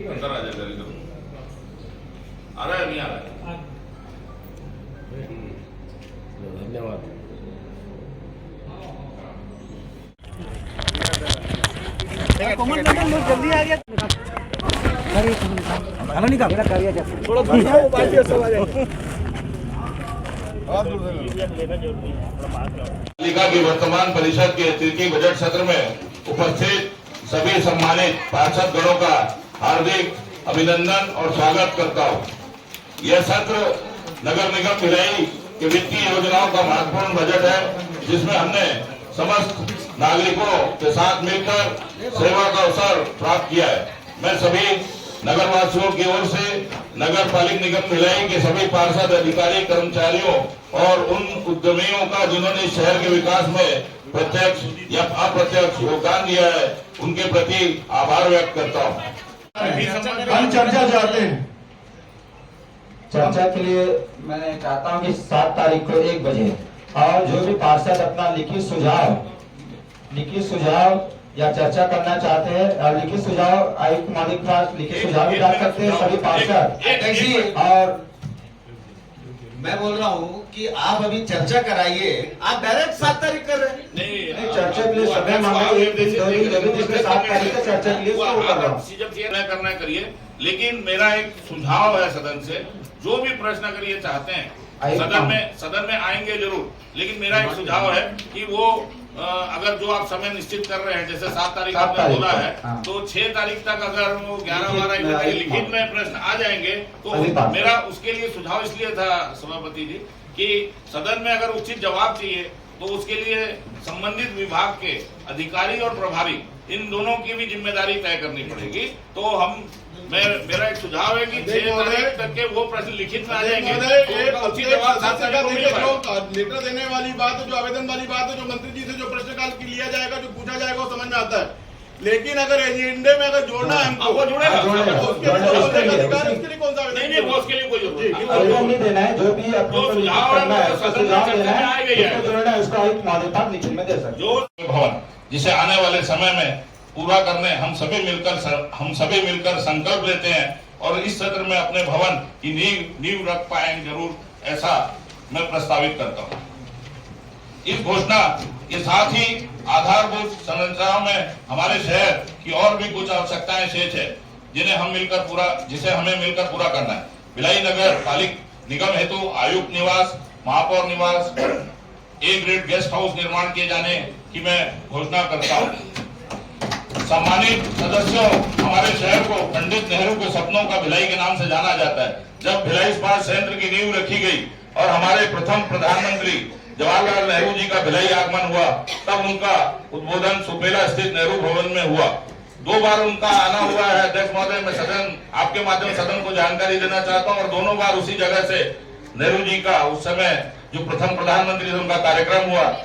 अंदर आ जाएगा इधर। आ रहा है नहीं आ रहा है? धन्यवाद। जल्दी आ गया थोड़ा पालिका की वर्तमान परिषद के तृतीय बजट सत्र में उपस्थित सभी सम्मानित पार्षद गणों का हार्दिक अभिनंदन और स्वागत करता हूं। यह सत्र नगर निगम भिलाई के वित्तीय योजनाओं का महत्वपूर्ण बजट है, जिसमें हमने समस्त नागरिकों के साथ मिलकर सेवा का अवसर प्राप्त किया है। मैं सभी नगर वासियों की ओर से नगर पालिका निगम भिलाई के सभी पार्षद अधिकारी कर्मचारियों और उन उद्यमियों का जिन्होंने शहर के विकास में प्रत्यक्ष या अप्रत्यक्ष योगदान दिया है, उनके प्रति आभार व्यक्त करता हूँ। हम चर्चा चाहते हैं। चर्चा के लिए मैं चाहता हूं कि 7 तारीख को 1 बजे और जो भी पार्षद अपना लिखित सुझाव या चर्चा करना चाहते हैं और लिखित सुझाव आयुक्त महोदय के पास लिखित सुझाव भी डाल सकते हैं सभी पार्षद। और मैं बोल रहा हूँ कि आप अभी चर्चा कराइए, आप डायरेक्ट 7 तारीख कर रहे हैं। नहीं, चर्चा के लिए समय मांगे 1 दिन 2 दिन जब जिसमें 7 तारीख को चर्चा के लिए शुरू कर रहा हूँ। जब करना करिए, लेकिन मेरा एक सुझाव है सदन से, जो भी प्रश्न अगर ये चाहते हैं सदन में आएंगे जरूर, लेकिन मेरा एक सुझाव है कि वो अगर जो आप समय निश्चित कर रहे हैं, जैसे 7 तारीख आपने बोला है, तो 6 तारीख तक अगर वो 11-12 लिखित में प्रश्न आ जाएंगे तो मेरा उसके लिए सुझाव इसलिए था सभापति जी कि सदन में अगर उचित जवाब चाहिए तो उसके लिए संबंधित विभाग के अधिकारी और प्रभारी इन दोनों की भी जिम्मेदारी तय करनी पड़ेगी। तो मेरा एक सुझाव है कि 6 तारीख तक के वो प्रश्न लिखित में आ जाएंगे तो उचित जवाब 7 तारीख को मिलेगा। लेटर देने वाली बात है, जो आवेदन वाली बात है, जो मंत्री जी से जो प्रश्नकाल लिया जाएगा, जो पूछा जाएगा, वो समझ में आता है। लेकिन अगर एजेंडे में अगर जोड़ना है हमको, वो जुड़ेगा, उसके लिए कौन सा आवेदन? नहीं, वो उसके लिए कोई जरूरत आवेदन नहीं देना है, जो भी आपको करना है उसका सुझाव देना है, उसको जोड़ना है, उसको आयुक्त महोदय पास लिखित में दे सकते हैं। भवन जिसे आने वाले समय में पूरा करने हम सभी मिलकर संकल्प लेते हैं और इस सत्र में अपने भवन की नींव रख पाएंगे जरूर, ऐसा मैं प्रस्तावित करता हूं। इस घोषणा के साथ ही आधारभूत संरचनाओं में हमारे शहर की और भी कुछ आवश्यकताएं शेष है, जिसे हमें मिलकर पूरा करना है। भिलाई नगर पालिका निगम हेतु आयुक्त निवास, महापौर निवास, A ग्रेड गेस्ट हाउस निर्माण किए जाने की मैं घोषणा करता हूँ। सम्मानित सदस्यों, हमारे शहर को पंडित नेहरू के सपनों का भिलाई के नाम से जाना जाता है। जब भिलाई इस्पात संयंत्र की नींव रखी गई और हमारे प्रथम प्रधानमंत्री जवाहरलाल नेहरू जी का भिलाई आगमन हुआ, तब उनका उद्बोधन सुपेला स्थित नेहरू भवन में हुआ। 2 बार उनका आना हुआ है। अध्यक्ष महोदय, मैं सदन आपके माध्यम सदन को जानकारी देना चाहता हूँ, और दोनों बार उसी जगह से नेहरू जी का उस समय जो प्रथम प्रधानमंत्री थे उनका कार्यक्रम हुआ।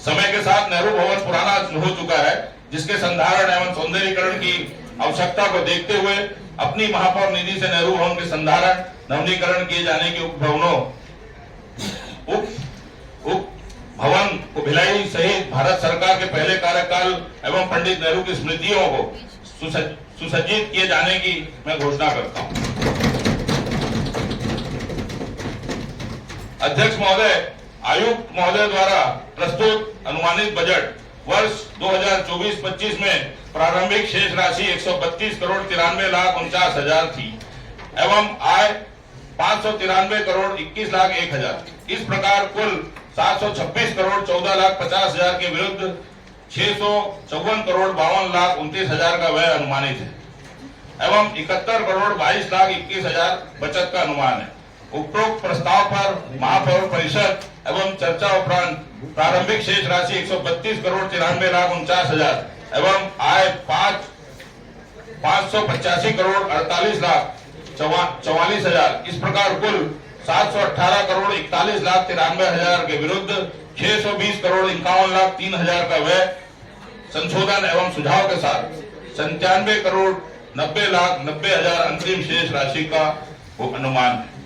समय के साथ नेहरू भवन पुराना हो चुका है, जिसके संधारण एवं सौंदर्यीकरण की आवश्यकता को देखते हुए अपनी महापौर निधि से नेहरू भवन के संधारण नवीनीकरण किए जाने के भवन को भिलाई सहित भारत सरकार के पहले कार्यकाल एवं पंडित नेहरू की स्मृतियों को सुसज्जित किए जाने की मैं घोषणा करता हूं। अध्यक्ष महोदय, आयुक्त महोदय द्वारा प्रस्तुत अनुमानित बजट वर्ष 2024-25 में प्रारंभिक शेष राशि 132 करोड़ 93,49,000 थी एवं आय 593 करोड़ 21,01,000। इस प्रकार कुल 726 करोड़ 14,50,000 के विरुद्ध 654 करोड़ 52,29,000 का व्यय अनुमानित है एवं 71 करोड़ 22,21,000 बचत का अनुमान है। उपरोक्त प्रस्ताव पर महापौर परिषद एवं चर्चा उपरांत प्रारंभिक शेष राशि 132 करोड़ 93,49,000 एवं आय 585 करोड़ 48,44,000, इस प्रकार कुल 718 करोड़ 41,93,000 के विरुद्ध 620 करोड़ 51,03,000 का व्यय संशोधन एवं सुझाव के साथ 97 करोड़ 90,90,000 अंतिम शेष राशि का अनुमान है।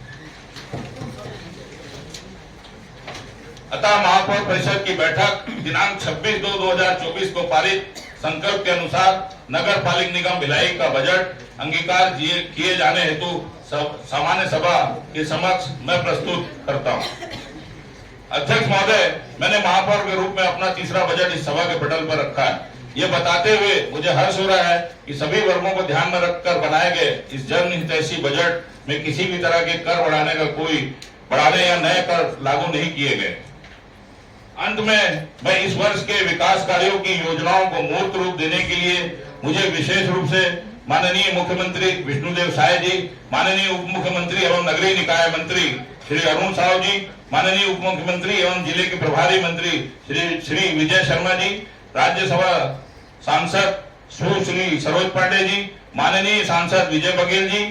अतः महापौर परिषद की बैठक दिनांक 26/2/2024 को पारित संकल्प के अनुसार नगर पालिक निगम भिलाई का बजट अंगीकार किए जाने हेतु सामान्य सभा के समक्ष मैं प्रस्तुत करता हूं। अध्यक्ष महोदय, मैंने महापौर के रूप में अपना तीसरा बजट इस सभा के पटल पर रखा है। ये बताते हुए मुझे हर्ष हो रहा है कि सभी वर्गों को ध्यान में रखकर बनाए गए इस जनहितैषी बजट में किसी भी तरह के कर बढ़ाने या नए कर लागू नहीं किए गए। अंत में मैं इस वर्ष के विकास कार्यों की योजनाओं को मूर्त रूप देने के लिए मुझे विशेष रूप से माननीय मुख्यमंत्री विष्णुदेव साय जी, माननीय उप मुख्यमंत्री एवं नगरीय निकाय मंत्री श्री अरुण साव जी, माननीय उप मुख्यमंत्री एवं जिले के प्रभारी मंत्री श्री विजय शर्मा जी, राज्यसभा सांसद सुश्री सरोज पांडे जी, माननीय सांसद विजय बघेल जी,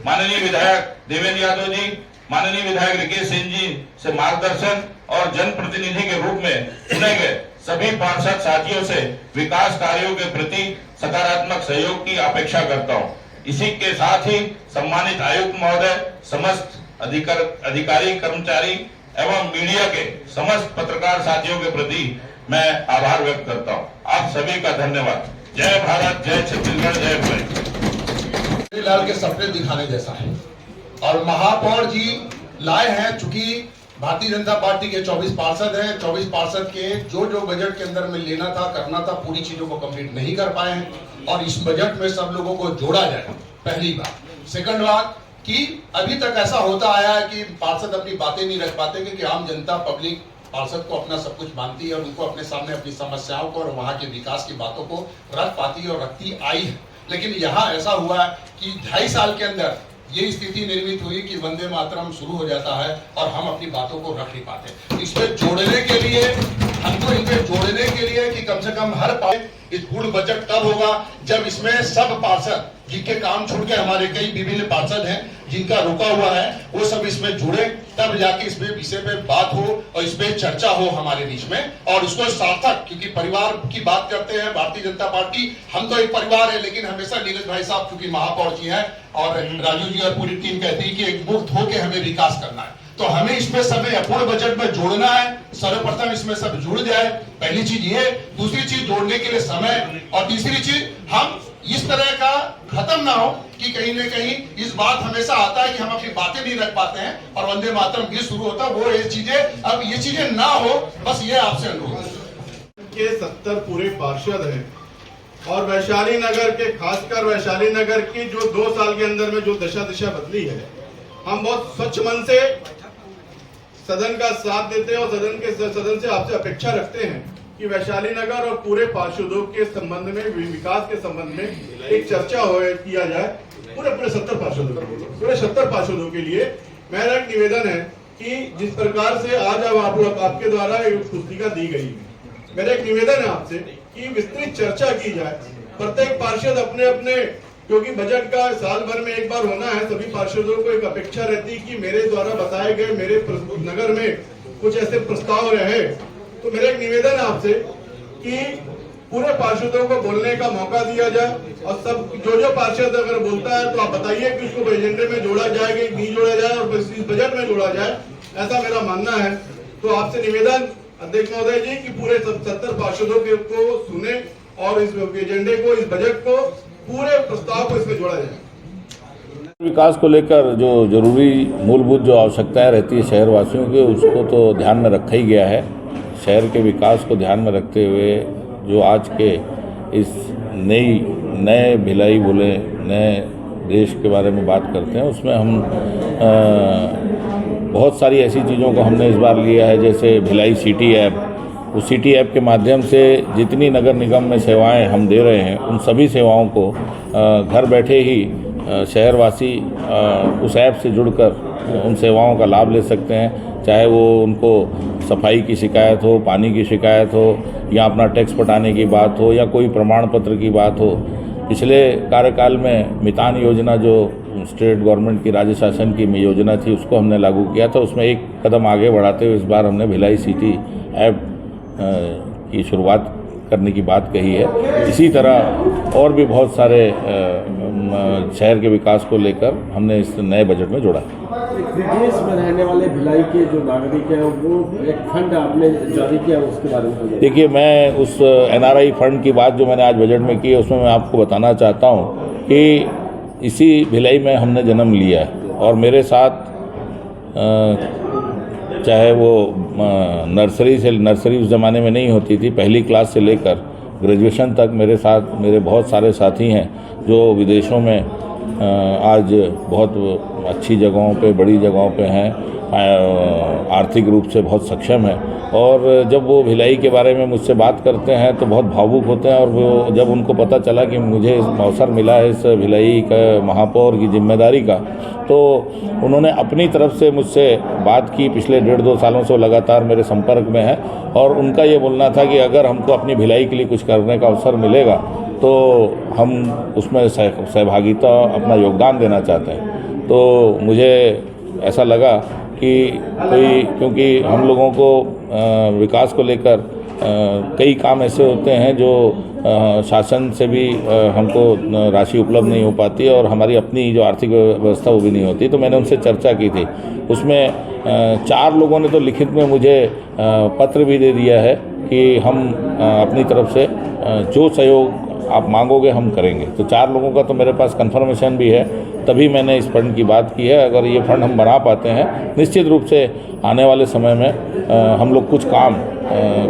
माननीय विधायक देवेंद्र यादव जी, माननीय विधायक रिकेश सिंह जी से मार्गदर्शन और जनप्रतिनिधि के रूप में चुने गए सभी पार्षद साथियों से विकास कार्यों के प्रति सकारात्मक सहयोग की अपेक्षा करता हूं। इसी के साथ ही सम्मानित आयुक्त महोदय, समस्त अधिकारी कर्मचारी एवं मीडिया के समस्त पत्रकार साथियों के प्रति मैं आभार व्यक्त करता हूं। आप सभी का धन्यवाद। जय भारत, जय छत्तीसगढ़, जय भाई। लाल के सपने दिखाने जैसा है और महापौर जी लाए हैं। चूंकि भारतीय जनता पार्टी के 24 पार्षद हैं, 24 पार्षद के जो बजट के अंदर में लेना था, करना था, पूरी चीजों को कंप्लीट नहीं कर पाए हैं और इस बजट में सब लोगों को जोड़ा जाए, पहली बात। सेकंड बात कि अभी तक ऐसा होता आया है कि पार्षद अपनी बातें नहीं रख पाते क्योंकि आम जनता पब्लिक पार्षद को अपना सब कुछ मानती है और उनको अपने सामने अपनी समस्याओं को और वहां के विकास की बातों को रख पाती है और रखती आई है। लेकिन यहाँ ऐसा हुआ है कि 2.5 साल के अंदर ये स्थिति निर्मित हुई कि वंदे मातरम शुरू हो जाता है और हम अपनी बातों को रख नहीं पाते। इसमें जोड़ने के लिए हमको इनमें जोड़ने के लिए कि कम से कम हर इस पूर्ण बजट तब होगा जब इसमें सब पार्षद जिनके काम छोड़ के हमारे कई विभिन्न पार्षद हैं जिनका रुका हुआ है वो सब इसमें जुड़े, तब जाके इसमें विषय पे बात हो और इसमें चर्चा हो हमारे बीच में और उसको सार्थक, क्योंकि परिवार की बात करते हैं भारतीय जनता पार्टी, हम तो एक परिवार है लेकिन हमेशा नीरज भाई साहब क्योंकि महापौर जी हैं और राजू जी और पूरी टीम कहती है कि एक मुक्त होकर हमें विकास करना है, तो हमें इसमें सब अपूर्ण बजट में जोड़ना है। सर्वप्रथम इसमें सब जुड़ जाए, पहली चीज ये। दूसरी चीज जोड़ने के लिए समय और तीसरी चीज हम इस तरह का खत्म ना हो कि कहीं न कहीं इस बात हमेशा आता है कि हम अपनी बातें नहीं रख पाते हैं और वंदे मातरम भी शुरू होता है, वो ये चीजें अब ये चीजें ना हो, बस ये आपसे अनुरोध के 70 पूरे पार्षद हैं और वैशाली नगर के, खासकर वैशाली नगर की जो 2 साल के अंदर में जो दिशा बदली है, हम बहुत स्वच्छ मन से सदन का साथ देते हैं और सदन से आपसे अपेक्षा रखते हैं कि वैशाली नगर और पूरे पार्षदों के संबंध में, विकास के संबंध में एक चर्चा किया जाए। पूरे 70 पार्षदों के लिए मेरा एक निवेदन है कि जिस प्रकार से आज अब आपके द्वारा एक पुस्तिका दी गई है, मेरा एक निवेदन है आपसे कि विस्तृत चर्चा की जाए। प्रत्येक पार्षद अपने अपने, क्योंकि बजट का साल भर में एक बार होना है, सभी पार्षदों को एक अपेक्षा रहती है कि मेरे द्वारा बताए गए मेरे नगर में कुछ ऐसे प्रस्ताव रहे। तो मेरा एक निवेदन है आपसे कि पूरे पार्षदों को बोलने का मौका दिया जाए और सब जो पार्षद अगर बोलता है तो आप बताइए कि उसको एजेंडे में जोड़ा जाए कि नहीं जोड़ा जाए और इस बजट में जोड़ा जाए, ऐसा मेरा मानना है। तो आपसे निवेदन अध्यक्ष महोदय जी कि पूरे 70 पार्षदों को सुने और इस एजेंडे को, इस बजट को, पूरे प्रस्ताव को इसमें जोड़ा जाए। विकास को लेकर जो जरूरी मूलभूत जो आवश्यकताएं रहती है शहरवासियों के, उसको तो ध्यान में रखा ही गया है। शहर के विकास को ध्यान में रखते हुए जो आज के इस नए भिलाई बोले नए देश के बारे में बात करते हैं, उसमें हम बहुत सारी ऐसी चीज़ों को हमने इस बार लिया है, जैसे भिलाई सिटी ऐप। उस सिटी ऐप के माध्यम से जितनी नगर निगम में सेवाएं हम दे रहे हैं, उन सभी सेवाओं को घर बैठे ही शहरवासी उस ऐप से जुड़कर उन सेवाओं का लाभ ले सकते हैं। चाहे वो उनको सफाई की शिकायत हो, पानी की शिकायत हो, या अपना टैक्स पटाने की बात हो, या कोई प्रमाण पत्र की बात हो। पिछले कार्यकाल में मितान योजना जो स्टेट गवर्नमेंट की, राज्य शासन की योजना थी, उसको हमने लागू किया था। उसमें एक कदम आगे बढ़ाते हुए इस बार हमने भिलाई सिटी ऐप की शुरुआत करने की बात कही है। इसी तरह और भी बहुत सारे शहर के विकास को लेकर हमने इस नए बजट में जोड़ा। विदेश में रहने वाले भिलाई के जो नागरिक हैं वो एक फंड आपने जारी किया, उसके बारे में बताइए। देखिए, मैं उस NRI फंड की बात जो मैंने आज बजट में की है उसमें मैं आपको बताना चाहता हूँ कि इसी भिलाई में हमने जन्म लिया है और मेरे साथ चाहे वो नर्सरी उस ज़माने में नहीं होती थी, पहली क्लास से लेकर ग्रेजुएशन तक मेरे साथ मेरे बहुत सारे साथी हैं जो विदेशों में आज बहुत अच्छी जगहों पे, बड़ी जगहों पे हैं, आर्थिक रूप से बहुत सक्षम हैं। और जब वो भिलाई के बारे में मुझसे बात करते हैं तो बहुत भावुक होते हैं। और वो जब उनको पता चला कि मुझे अवसर मिला है इस भिलाई का महापौर की जिम्मेदारी का, तो उन्होंने अपनी तरफ से मुझसे बात की। पिछले 1.5-2 सालों से वो लगातार मेरे संपर्क में है और उनका ये बोलना था कि अगर हमको अपनी भिलाई के लिए कुछ करने का अवसर मिलेगा तो हम उसमें सहभागिता, अपना योगदान देना चाहते हैं। तो मुझे ऐसा लगा कि क्योंकि हम लोगों को विकास को लेकर कई काम ऐसे होते हैं जो शासन से भी हमको राशि उपलब्ध नहीं हो पाती है और हमारी अपनी जो आर्थिक व्यवस्था वो भी नहीं होती। तो मैंने उनसे चर्चा की थी, उसमें 4 लोगों ने तो लिखित में मुझे पत्र भी दे दिया है कि हम अपनी तरफ से जो सहयोग आप मांगोगे हम करेंगे। तो 4 लोगों का तो मेरे पास कंफर्मेशन भी है, तभी मैंने इस फंड की बात की है। अगर ये फंड हम बना पाते हैं, निश्चित रूप से आने वाले समय में हम लोग कुछ काम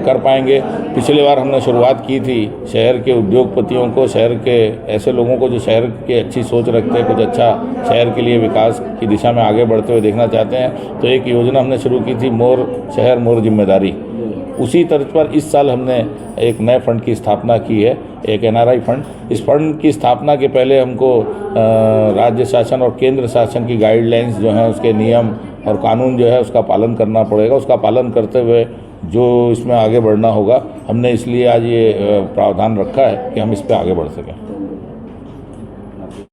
कर पाएंगे। पिछली बार हमने शुरुआत की थी शहर के उद्योगपतियों को, शहर के ऐसे लोगों को जो शहर की अच्छी सोच रखते हैं, कुछ अच्छा शहर के लिए विकास की दिशा में आगे बढ़ते हुए देखना चाहते हैं। तो एक योजना हमने शुरू की थी, मोर शहर मोर जिम्मेदारी। उसी तर्ज पर इस साल हमने एक नए फंड की स्थापना की है, एक NRI फंड। इस फंड की स्थापना के पहले हमको राज्य शासन और केंद्र शासन की गाइडलाइंस जो हैं, उसके नियम और कानून जो है उसका पालन करना पड़ेगा। उसका पालन करते हुए जो इसमें आगे बढ़ना होगा, हमने इसलिए आज ये प्रावधान रखा है कि हम इस पर आगे बढ़ सकें।